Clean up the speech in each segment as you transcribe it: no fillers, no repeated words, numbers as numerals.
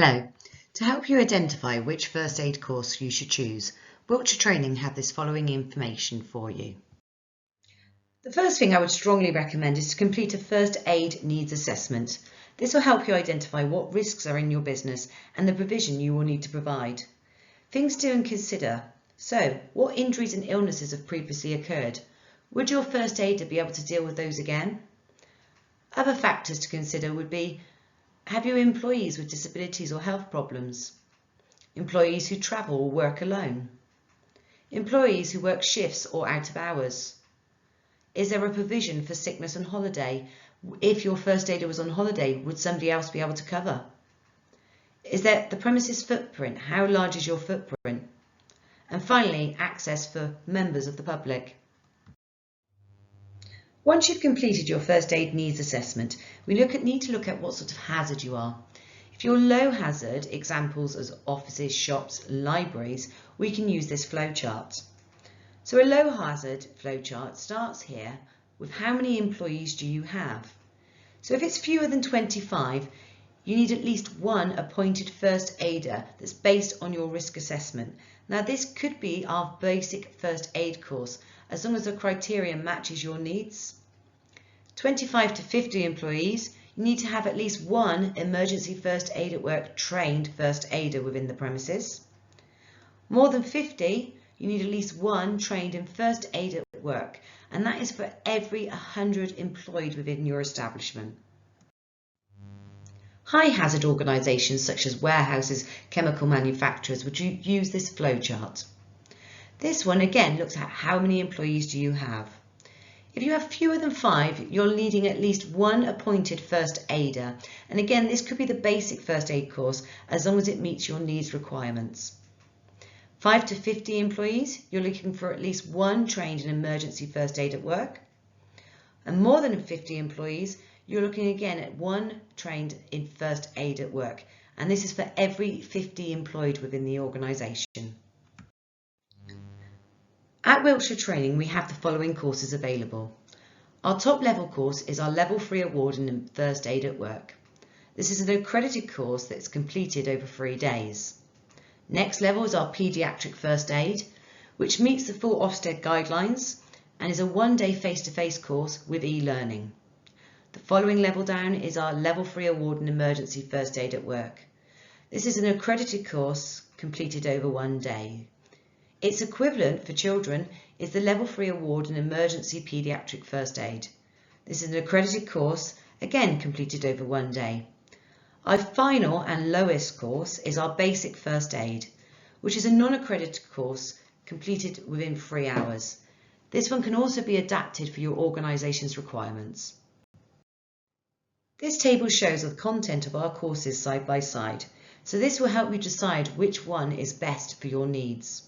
Hello. To help you identify which first aid course you should choose, Wiltshire Training have this following information for you. The first thing I would strongly recommend is to complete a first aid needs assessment. This will help you identify what risks are in your business and the provision you will need to provide. Things to consider. So, what injuries and illnesses have previously occurred? Would your first aider be able to deal with those again? Other factors to consider would be: have you employees with disabilities or health problems? Employees who travel or work alone? Employees who work shifts or out of hours? Is there a provision for sickness and holiday? If your first aider was on holiday, would somebody else be able to cover? Is there the premises footprint? How large is your footprint? And finally, access for members of the public. Once you've completed your first aid needs assessment, we need to look at what sort of hazard you are. If you're low hazard, examples as offices, shops, libraries, we can use this flowchart. So a low hazard flowchart starts here with how many employees do you have. So if it's fewer than 25, you need at least one appointed first aider that's based on your risk assessment. Now this could be our basic first aid course, as long as the criteria matches your needs. 25 to 50 employees, you need to have at least one emergency first aid at work trained first aider within the premises. More than 50, you need at least one trained in first aid at work, and that is for every 100 employed within your establishment. High hazard organisations such as warehouses, chemical manufacturers would use this flowchart. This one again looks at how many employees do you have. If you have fewer than 5, you're needing at least one appointed first aider, and again this could be the basic first aid course as long as it meets your needs requirements. 5 to 50 employees, you're looking for at least one trained in emergency first aid at work. And more than 50 employees, you're looking again at one trained in first aid at work, and this is for every 50 employed within the organisation. At Wiltshire Training, we have the following courses available. Our top level course is our Level 3 award in First Aid at Work. This is an accredited course that's completed over 3 days. Next level is our Paediatric First Aid, which meets the full Ofsted guidelines and is a 1-day face-to-face course with e-learning. The following level down is our Level 3 award in Emergency First Aid at Work. This is an accredited course completed over 1 day. Its equivalent for children is the Level 3 award in Emergency Paediatric First Aid. This is an accredited course, again completed over 1 day. Our final and lowest course is our Basic First Aid, which is a non-accredited course completed within 3 hours. This one can also be adapted for your organisation's requirements. This table shows the content of our courses side by side, so this will help you decide which one is best for your needs.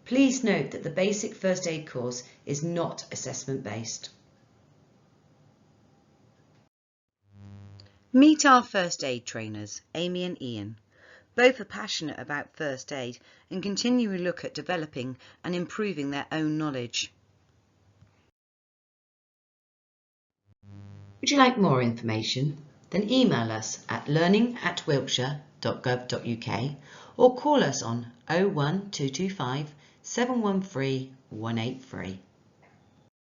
Please note that the Basic First Aid course is not assessment based. Meet our first aid trainers, Amy and Ian. Both are passionate about first aid and continually look at developing and improving their own knowledge. Would you like more information? Then email us at learning@wiltshire.gov.uk or call us on 01225 713 183.